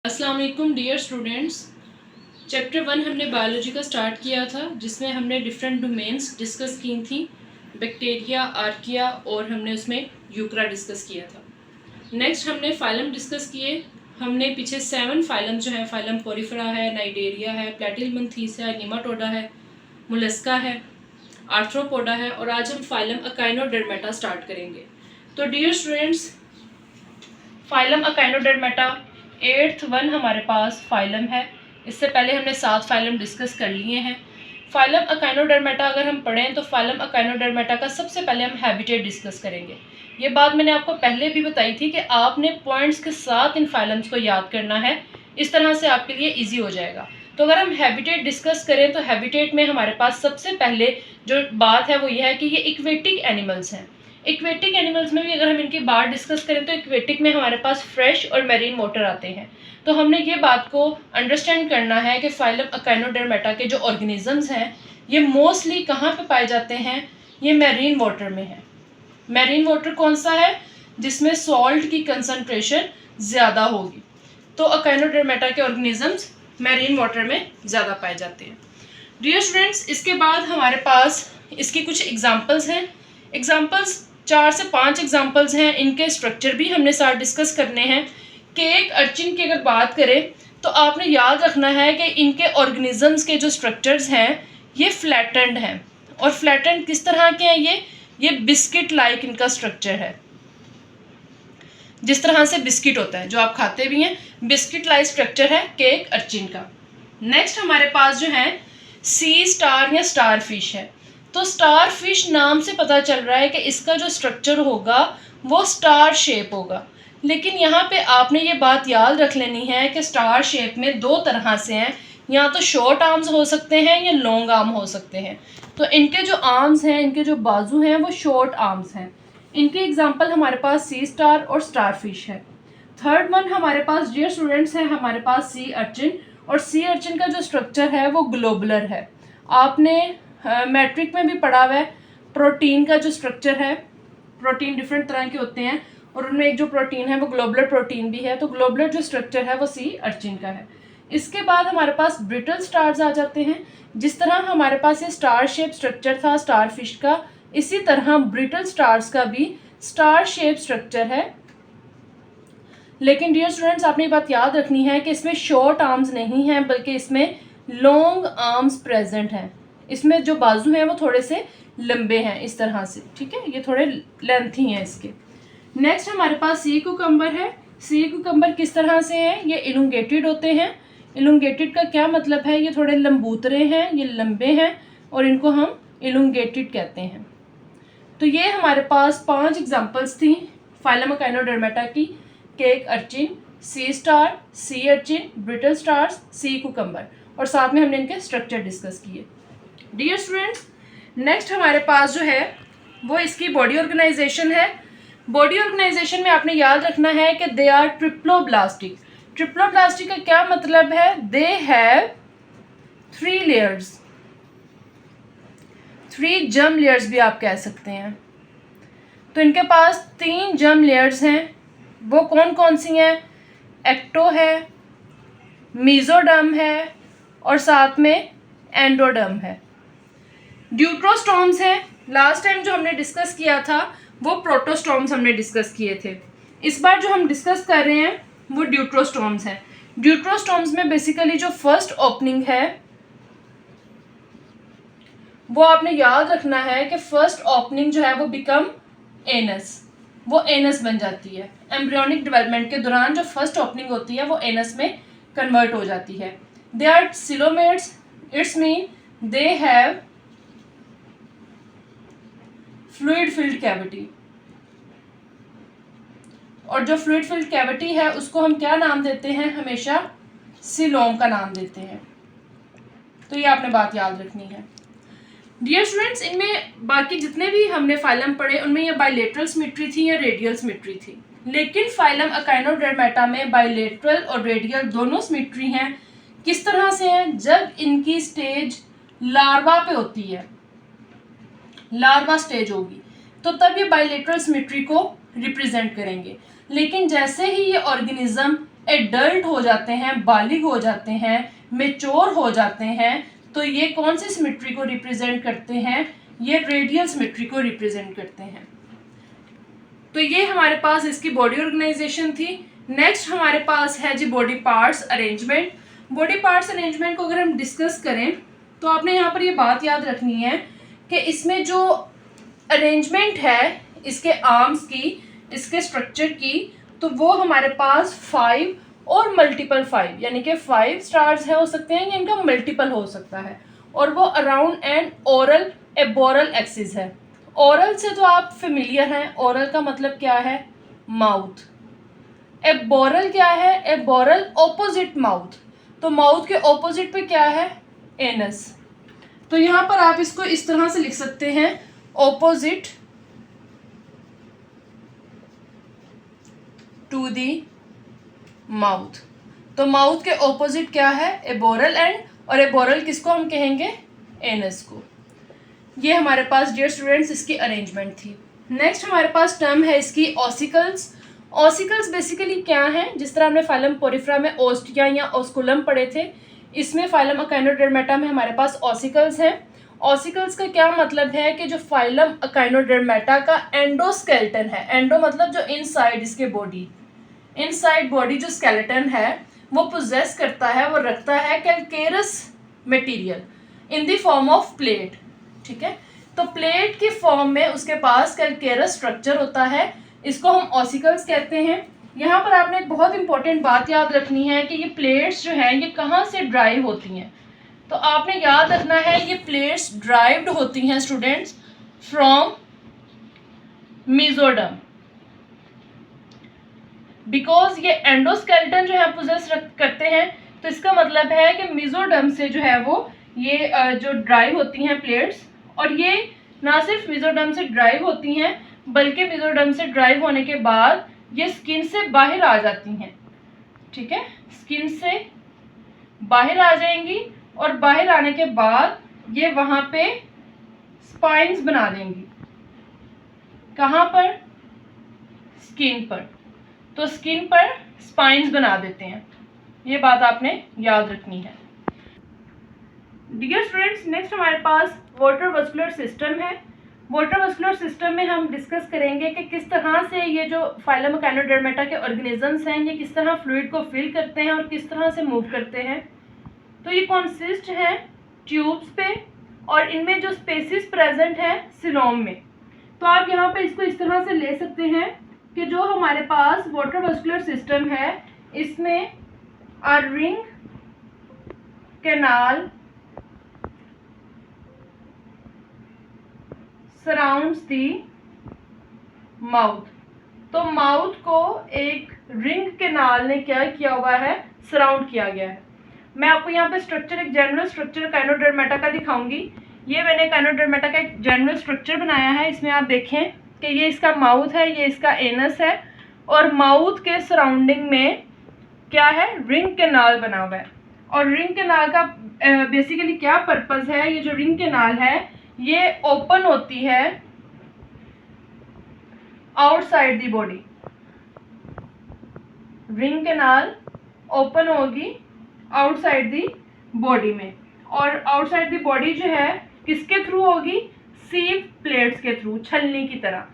अस्सलाम वालेकुम dear students. Chapter 1 हमने बायोलॉजी का स्टार्ट किया था, जिसमें हमने डिफरेंट डोमेन्स डिस्कस की थी, बैक्टीरिया, आर्किया और हमने उसमें यूकरा डिस्कस किया था। नेक्स्ट हमने फाइलम डिस्कस किए। हमने पीछे 7 फाइलम जो है, फाइलम पोरिफेरा है, नाइडेरिया है, प्लेटिलमंथीस है, निमाटोडा है, मोलस्का है, आर्थ्रोपोडा है और आज हम फाइलम अकाइनोडर्मेटा स्टार्ट करेंगे। तो dear students, phylum Echinodermata 8th 1 हमारे पास फाइलम है। इससे पहले हमने 7 फाइलम डिस्कस कर लिए हैं। फाइलम अकाइनोडर्मेटा अगर हम पढ़ें तो फाइलम अकाइनोडर्मेटा का सबसे पहले हम हैबिटेट डिस्कस करेंगे। ये बात मैंने आपको पहले भी बताई थी कि आपने पॉइंट्स के साथ इन फाइलम्स को याद करना है, इस तरह से आपके लिए ईजी हो जाएगा। तो अगर हम हैबिटेट डिस्कस करें तो हैबिटेट में हमारे पास सबसे पहले जो बात है वो ये है कि ये इक्वेटिक एनिमल्स हैं। इक्वेटिक एनिमल्स में भी अगर हम इनकी बात डिस्कस करें तो इक्वेटिक में हमारे पास फ्रेश और मैरीन वाटर आते हैं। तो हमने ये बात को अंडरस्टैंड करना है कि फाइलम अकाइनोडर्मेटा के जो ऑर्गेनिजम्स हैं ये मोस्टली कहाँ पे पाए जाते हैं, ये मैरीन वाटर में है। मैरीन वाटर कौन सा है? जिसमें सॉल्ट की कंसनट्रेशन ज़्यादा होगी। तो अकाइनोडर्मेटा के ऑर्गेनिजम्स मैरीन वाटर में ज़्यादा पाए जाते हैं। डियर स्टूडेंट्स, इसके बाद हमारे पास इसकी कुछ एग्जाम्पल्स हैं। एग्जाम्पल्स 4 से 5 एग्जाम्पल्स हैं। इनके स्ट्रक्चर भी हमने साथ डिस्कस करने हैं। केक अर्चिन की अगर बात करें तो आपने याद रखना है कि इनके ऑर्गेनिजम्स के जो स्ट्रक्चर्स हैं ये फ्लैटेंड हैं। और फ्लैटेंड किस तरह के हैं? ये बिस्किट लाइक इनका स्ट्रक्चर है। जिस तरह से बिस्किट होता है जो आप खाते भी हैं, बिस्किट लाइक स्ट्रक्चर है केक अर्चिन का। नेक्स्ट हमारे पास जो है सी स्टार या स्टार फिश है। तो स्टार फिश नाम से पता चल रहा है कि इसका जो स्ट्रक्चर होगा वो स्टार शेप होगा। लेकिन यहाँ पे आपने ये बात याद रख लेनी है कि स्टार शेप में 2 तरह से हैं, या तो शॉर्ट आर्म्स हो सकते हैं या लॉन्ग आर्म हो सकते हैं। तो इनके जो आर्म्स हैं, इनके जो बाजू हैं वो शॉर्ट आर्म्स हैं। इनके एग्जाम्पल हमारे पास सी स्टार और स्टार फिश है। थर्ड वन हमारे पास डियर स्टूडेंट्स है हमारे पास सी अर्चिन। और सी अर्चिन का जो स्ट्रक्चर है वो ग्लोबुलर है। आपने मैट्रिक में भी पढ़ा हुआ है प्रोटीन का जो स्ट्रक्चर है। प्रोटीन डिफरेंट तरह के होते हैं और उनमें एक जो प्रोटीन है वो ग्लोबुलर प्रोटीन भी है। तो ग्लोबुलर जो स्ट्रक्चर है वो सी अर्चिन का है। इसके बाद हमारे पास ब्रिटल स्टार्स आ जाते हैं। जिस तरह हमारे पास ये स्टार शेप स्ट्रक्चर था स्टार फिश का, इसी तरह ब्रिटल स्टार्स का भी स्टार शेप स्ट्रक्चर है। लेकिन डियर स्टूडेंट्स, आपने ये बात याद रखनी है कि इसमें शॉर्ट आर्म्स नहीं हैं, बल्कि इसमें लॉन्ग आर्म्स प्रेजेंट हैं। इसमें जो बाजू हैं वो थोड़े से लंबे हैं इस तरह से, ठीक है, ये थोड़े लेंथी हैं इसके। नेक्स्ट हमारे पास सी कुकम्बर है। सी कुकम्बर किस तरह से हैं? ये इलुंगेटेड होते हैं। इलुंगेटेड का क्या मतलब है? ये थोड़े लंबूतरे हैं, ये लंबे हैं और इनको हम इलुंगेटेड कहते हैं। तो ये हमारे पास 5 एग्जाम्पल्स थी फाइलम अकाइनोडर्मेटा की। Cake urchin, sea star, sea urchin, brittle stars, sea cucumber, और साथ में हमने इनके स्ट्रक्चर डिस्कस किए। डियर स्टूडेंट्स, नेक्स्ट हमारे पास जो है वो इसकी बॉडी ऑर्गेनाइजेशन है। बॉडी ऑर्गेनाइजेशन में आपने याद रखना है कि दे आर ट्रिप्लोब्लास्टिक। ट्रिप्लोब्लास्टिक का क्या मतलब है? They have 3 layers, 3 germ layers भी आप कह सकते हैं। तो इनके पास 3 जर्म लेयर्स हैं। वो कौन कौन सी हैं? एक्टो है, मीजोडर्म है और साथ में एंडोडर्म है। ड्यूट्रोस्टोम्स हैं। लास्ट टाइम जो हमने डिस्कस किया था वो प्रोटोस्टोम्स हमने डिस्कस किए थे। इस बार जो हम डिस्कस कर रहे हैं वो ड्यूट्रोस्टोम्स हैं। ड्यूट्रोस्टोम्स में बेसिकली जो फर्स्ट ओपनिंग है वो आपने याद रखना है कि फर्स्ट ओपनिंग जो है वो बिकम एनस, वो एनस बन जाती है। एम्ब्रियोनिक डेवलपमेंट के दौरान जो फर्स्ट ओपनिंग होती है वो एनस में कन्वर्ट हो जाती है। They are coelomates, it's mean they have fluid filled cavity. और जो फ्लूइड फिल्ड कैविटी है उसको हम क्या नाम देते हैं? हमेशा सिलोम का नाम देते हैं। तो ये आपने बात याद रखनी है। डियर स्टूडेंट्स, इनमें बाकी जितने भी हमने फाइलम पढ़े उनमें ये बाइलेटरल सिमेट्री थी या रेडियल सिमेट्री थी। लेकिन फाइलम अकाइनोडर्मेटा में बाइलेटरल और रेडियल दोनों सिमेट्री हैं। किस तरह से हैं? जब इनकी स्टेज लार्वा पे होती है, लार्वा स्टेज होगी तो तब ये बाइलेटरल सिमेट्री को रिप्रेजेंट करेंगे। लेकिन जैसे ही ये ऑर्गेनिज्म एडल्ट हो जाते हैं, बालिग हो जाते हैं, मेच्योर हो जाते हैं, तो ये कौन सी सिमेट्री को रिप्रेजेंट करते हैं? ये रेडियल सिमेट्री को रिप्रेजेंट करते हैं। तो ये हमारे पास इसकी बॉडी ऑर्गेनाइजेशन थी। नेक्स्ट हमारे पास है जी body parts arrangement. Body parts arrangement को अगर हम डिस्कस करें तो आपने यहाँ पर ये बात याद रखनी है कि इसमें जो अरेंजमेंट है इसके आर्म्स की, इसके स्ट्रक्चर की, तो वो हमारे पास 5 और मल्टीपल 5 यानी कि 5 स्टार्स है हो सकते हैं या इनका मल्टीपल हो सकता है, और वो around an oral aboral axis है। ओरल से तो आप फेमिलियर हैं, ओरल का मतलब क्या है? माउथ। एबोरल क्या है? एबोरल ऑपोजिट माउथ, तो माउथ के ऑपोजिट पे क्या है? एनस। तो यहाँ पर आप इसको इस तरह से लिख सकते हैं, ऑपोजिट टू दी माउथ। तो माउथ के ऑपोजिट क्या है? एबोरल एंड, और एबोरल किसको हम कहेंगे? एनस को। ये हमारे पास डियर स्टूडेंट्स इसकी अरेंजमेंट थी। नेक्स्ट हमारे पास टर्म है इसकी ऑसिकल्स। ऑसिकल्स बेसिकली क्या हैं? जिस तरह हमने फाइलम पोरिफेरा में ओस्टिया या ओस्कुलम पढ़े थे, इसमें फाइलम अकाइनोडर्मेटा में हमारे पास ऑसिकल्स हैं। ऑसिकल्स का क्या मतलब है कि जो फाइलम अकाइनोडर्मेटा का एंडोस्केलेटन है, एंडो मतलब जो इनसाइड इसके बॉडी, इनसाइड बॉडी जो स्केलेटन है वो पोजेस करता है, वो रखता है calcareous material in the form of plate. ठीक है, तो प्लेट की फॉर्म में उसके पास कैल्केरस स्ट्रक्चर होता है, इसको हम ऑसिकल्स कहते हैं। यहाँ पर आपने एक बहुत इंपॉर्टेंट बात याद रखनी है कि ये प्लेट्स जो हैं ये कहाँ से ड्राइव होती हैं। तो आपने याद रखना है ये प्लेट्स ड्राइव्ड होती हैं स्टूडेंट्स फ्रॉम मेसोडर्म, बिकॉज ये एंडोस्केलेटन जो है पोजेस करते हैं, तो इसका मतलब है कि मेसोडर्म से जो है वो ये जो ड्राइव होती हैं प्लेट्स, और ये ना सिर्फ मेसोडर्म से ड्राइव होती हैं बल्कि मेसोडर्म से ड्राइव होने के बाद ये स्किन से बाहर आ जाती हैं। ठीक है, स्किन से बाहर आ जाएंगी और बाहर आने के बाद ये वहाँ पे स्पाइन्स बना देंगी। कहाँ पर? स्किन पर। तो स्किन पर स्पाइन्स बना देते हैं, ये बात आपने याद रखनी है। डियर स्टूडेंट्स, नेक्स्ट हमारे पास वाटर वस्कुलर सिस्टम है। वाटर वस्कुलर सिस्टम में हम डिस्कस करेंगे कि किस तरह से ये जो फाइलम अकाइनोडर्मेटा के ऑर्गेनिजम्स हैं ये किस तरह फ्लूइड को फिल करते हैं और किस तरह से मूव करते हैं। तो ये कॉन्सिस्ट हैं ट्यूब्स पे, और इनमें जो स्पेसिस प्रेजेंट है सिलोम में। तो आप यहाँ पे इसको इस तरह से ले सकते हैं कि जो हमारे पास वाटर वस्कुलर सिस्टम है इसमें a ring canal surrounds the mouth. तो माउथ को एक रिंग कैनाल ने क्या किया हुआ है? सराउंड किया गया है। मैं आपको यहाँ पे स्ट्रक्चर, एक जनरल स्ट्रक्चर काइनोडर्मेटा का दिखाऊंगी। ये मैंने काइनोडर्मेटा का एक जनरल स्ट्रक्चर बनाया है। इसमें आप देखें कि ये इसका माउथ है, ये इसका एनस है, और माउथ के सराउंडिंग में क्या है? रिंग कैनाल बना हुआ है। और रिंग कैनाल का बेसिकली क्या पर्पस है? ये जो रिंग कैनाल है ये ओपन होती है outside the body. Ring canal open होगी आउटसाइड दी बॉडी में, और आउटसाइड दी बॉडी जो है किसके थ्रू होगी? सीव प्लेट्स के थ्रू, छलनी की तरह।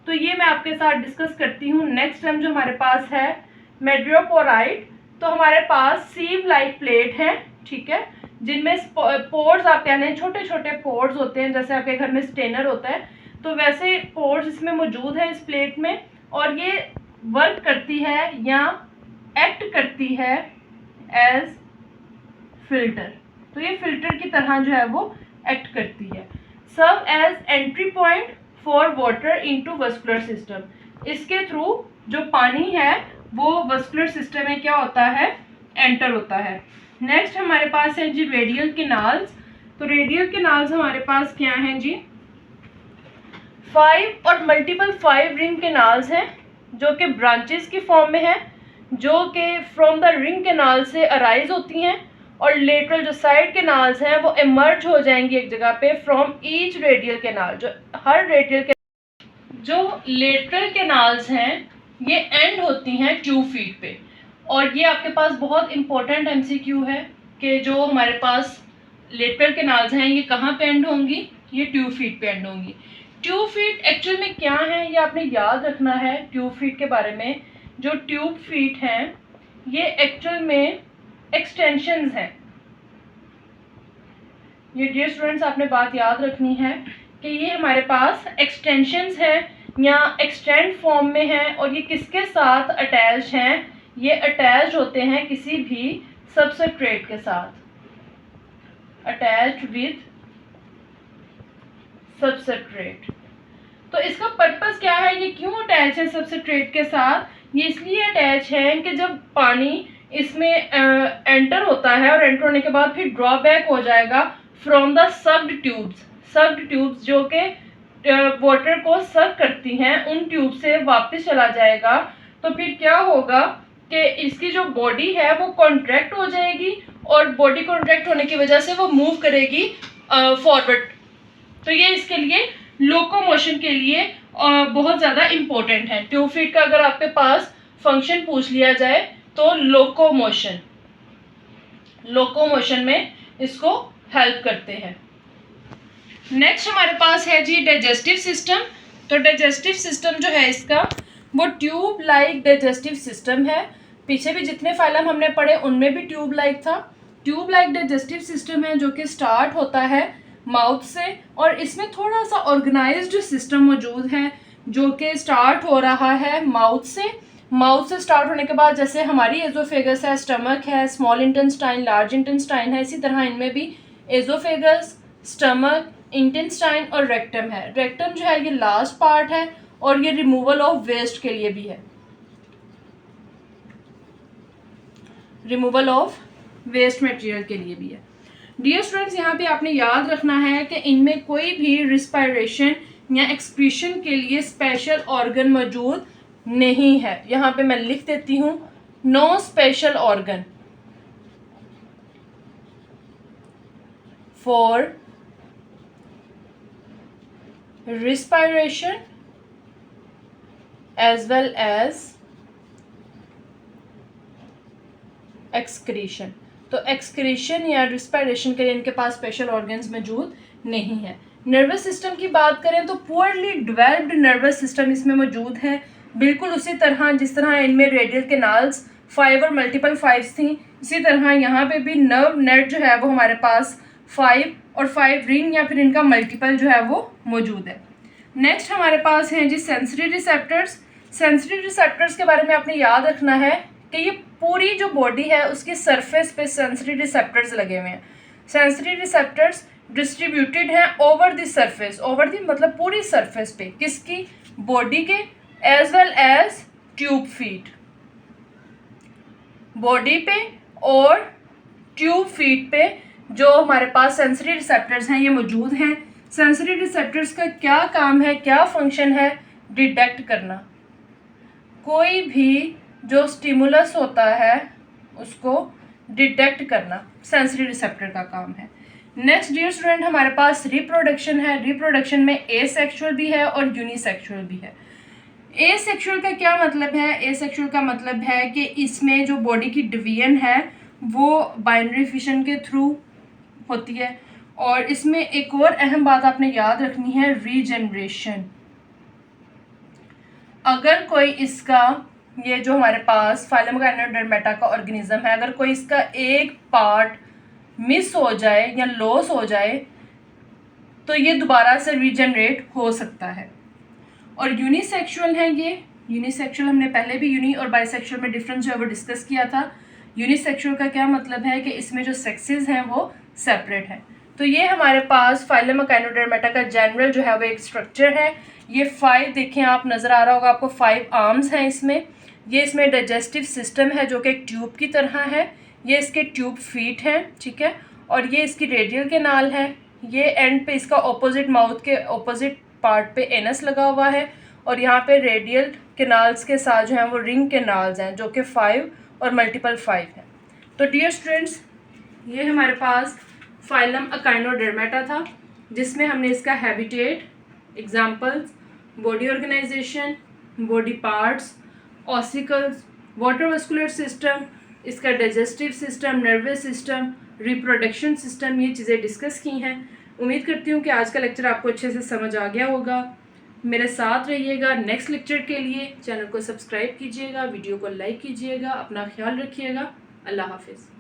तो ये मैं आपके साथ डिस्कस करती हूँ। नेक्स्ट टर्म जो हमारे पास है मेड्रियोपोराइट। तो हमारे पास सीव लाइक प्लेट है, ठीक है, जिनमें पोर्स आप कह लें, छोटे छोटे पोर्स होते हैं, जैसे आपके घर में स्टेनर होता है तो वैसे पोर्स इसमें मौजूद है इस प्लेट में, और ये वर्क करती है या एक्ट करती है एज फिल्टर। तो ये फिल्टर की तरह जो है वो एक्ट करती है। Serve as entry point for water into vascular system. इसके थ्रू जो पानी है वो वस्कुलर सिस्टम में क्या होता है? एंटर होता है। नेक्स्ट हमारे पास है जी रेडियल कैनाल्स। तो रेडियल कैनाल्स हमारे पास क्या हैं जी? 5 और मल्टीपल 5 रिंग कैनाल्स हैं जो कि ब्रांचेस की फॉर्म में है, जो कि फ्रॉम द रिंग कैनाल से अराइज होती हैं, और लेटरल जो साइड कैनाल्स हैं वो इमर्ज हो जाएंगी एक जगह पे फ्रॉम ईच रेडियल कैनाल। जो हर रेडियल जो लेटरल कैनाल्स हैं ये एंड होती हैं ट्यूब फीट पे, और ये आपके पास बहुत इंपॉर्टेंट एमसीक्यू है कि जो हमारे पास लेटरल कैनाल्स हैं ये कहाँ पे एंड होंगी, ये ट्यूब फीट पे एंड होंगी। ट्यूब फीट एक्चुअल में क्या है ये आपने याद रखना है ट्यूब फीट के बारे में। जो ट्यूब फीट हैं ये एक्चुअल में एक्सटेंशंस हैं। ये डियर स्टूडेंट्स आपने बात याद रखनी है कि ये हमारे पास एक्सटेंशंस हैं या एक्सटेंड फॉर्म में हैं और ये किसके साथ अटैच हैं, ये अटैच होते हैं किसी भी सबस्ट्रेट के साथ, अटैच्ड विद सबस्ट्रेट। तो इसका पर्पस क्या है, ये क्यों अटैच है सबस्ट्रेट के साथ, ये इसलिए अटैच है कि जब पानी इसमें एंटर होता है और एंटर होने के बाद फिर ड्रॉबैक हो जाएगा फ्रॉम द सक्ड ट्यूब्स जो कि वाटर को सक करती हैं, उन ट्यूब से वापस चला जाएगा। तो फिर क्या होगा कि इसकी जो बॉडी है वो कॉन्ट्रैक्ट हो जाएगी और बॉडी कॉन्ट्रैक्ट होने की वजह से वो मूव करेगी फॉरवर्ड। तो ये इसके लिए लोकोमोशन के लिए बहुत ज़्यादा इम्पोर्टेंट है। ट्यूब फीट का अगर आपके पास फंक्शन पूछ लिया जाए तो लोकोमोशन में इसको हेल्प करते हैं। नेक्स्ट हमारे पास है जी डाइजेस्टिव सिस्टम। तो डाइजेस्टिव सिस्टम जो है इसका वो ट्यूब लाइक डाइजेस्टिव सिस्टम है। पीछे भी जितने फाइलम हमने पढ़े उनमें भी ट्यूब लाइक था। ट्यूब लाइक डाइजेस्टिव सिस्टम है जो कि स्टार्ट होता है माउथ से और इसमें थोड़ा सा ऑर्गेनाइज्ड सिस्टम मौजूद है जो कि स्टार्ट हो रहा है माउथ से स्टार्ट होने के बाद जैसे हमारी एजोफेगस है, स्टमक है, स्मॉल इंटेस्टाइन, लार्ज इंटेस्टाइन है, इसी तरह इनमें भी एजोफेगस, स्टमक, इंटेस्टाइन और रेक्टम है। रेक्टम जो है ये लास्ट पार्ट है और ये रिमूवल ऑफ वेस्ट के लिए भी है, रिमूवल ऑफ वेस्ट मटेरियल के लिए भी है। डियर स्टूडेंट्स यहाँ पे आपने याद रखना है कि इनमें कोई भी रिस्पायरेशन या एक्सक्रीशन के लिए स्पेशल ऑर्गन मौजूद नहीं है। यहाँ पे मैं लिख देती हूँ no special organ for respiration as well as excretion। तो excretion या respiration के लिए इनके पास स्पेशल ऑर्गन्स मौजूद नहीं है। नर्वस सिस्टम की बात करें तो पुअरली डेवलप्ड नर्वस सिस्टम इसमें मौजूद है, बिल्कुल उसी तरह जिस तरह इनमें रेडियल कैनाल्स 5 और मल्टीपल 5 थी, इसी तरह यहाँ पे भी नर्व नेट जो है वो हमारे पास 5 और 5 रिंग या फिर इनका मल्टीपल जो है वो मौजूद है। नेक्स्ट हमारे पास हैं जी सेंसरी रिसेप्टर्स। सेंसरी रिसेप्टर्स के बारे में आपने याद रखना है कि ये पूरी जो बॉडी है उसकी सरफेस पे सेंसरी रिसेप्टर्स लगे हुए हैं। सेंसरी रिसेप्टर्स डिस्ट्रीब्यूटेड हैं over the surface, over the मतलब पूरी सरफेस पे, किसकी, बॉडी के, as well as tube feet, body पे और ट्यूब फीट पे जो हमारे पास सेंसरी रिसेप्टर्स हैं ये मौजूद हैं। सेंसरी रिसेप्टर्स का क्या काम है, क्या फंक्शन है, डिटेक्ट करना, कोई भी जो स्टिमुलस होता है उसको डिटेक्ट करना सेंसरी रिसेप्टर का काम है। नेक्स्ट डियर स्टूडेंट हमारे पास रिप्रोडक्शन है। रिप्रोडक्शन में एसेक्सुअल भी है और यूनिसेक्सुअल भी है। एसेक्सुअल का क्या मतलब है, एसेक्सुअल का मतलब है कि इसमें जो बॉडी की डिवीजन है वो बाइनरी फिशन के थ्रू होती है और इसमें एक और अहम बात आपने याद रखनी है, रीजनरेशन। अगर कोई इसका ये जो हमारे पास फाइलम गायनोडर्मेटा का ऑर्गेनिज्म है, अगर कोई इसका एक पार्ट मिस हो जाए या लॉस हो जाए तो ये दोबारा से रीजनरेट हो सकता है। और यूनिसेक्सुअल है ये, यूनिसेक्सुअल हमने पहले भी यूनी और बाइसेक्सुअल में डिफरेंस जो है वो डिस्कस किया था। यूनिसेक्सुअल का क्या मतलब है कि इसमें जो सेक्सेस हैं वो सेपरेट हैं। तो ये हमारे पास फाइलम गायनोडर्मेटा का जनरल जो है वो एक स्ट्रक्चर है। ये 5 देखें आप, नज़र आ रहा होगा आपको 5 आर्म्स हैं इसमें। ये इसमें डाइजेस्टिव सिस्टम है जो कि एक ट्यूब की तरह है, ये इसके ट्यूब फीट हैं, ठीक है, और ये इसकी रेडियल कैनाल है। ये एंड पे इसका ऑपोजिट माउथ के ऑपोजिट पार्ट पे एनस लगा हुआ है और यहाँ पे रेडियल कैनाल्स के साथ जो हैं वो रिंग कैनाल्स हैं जो कि 5 और मल्टीपल 5 हैं। तो डियर स्टूडेंट्स ये हमारे पास फाइलम अकाइनोडर्मेटा था जिसमें हमने इसका habitat, examples, body organisation, body parts, ossicles, water vascular system, इसका digestive system, nervous system, reproduction system, ये चीज़ें डिस्कस की हैं। उम्मीद करती हूँ कि आज का लेक्चर आपको अच्छे से समझ आ गया होगा। मेरे साथ रहिएगा नेक्स्ट लेक्चर के लिए। चैनल को सब्सक्राइब कीजिएगा, वीडियो को लाइक कीजिएगा, अपना ख्याल रखिएगा। अल्लाह हाफिज़।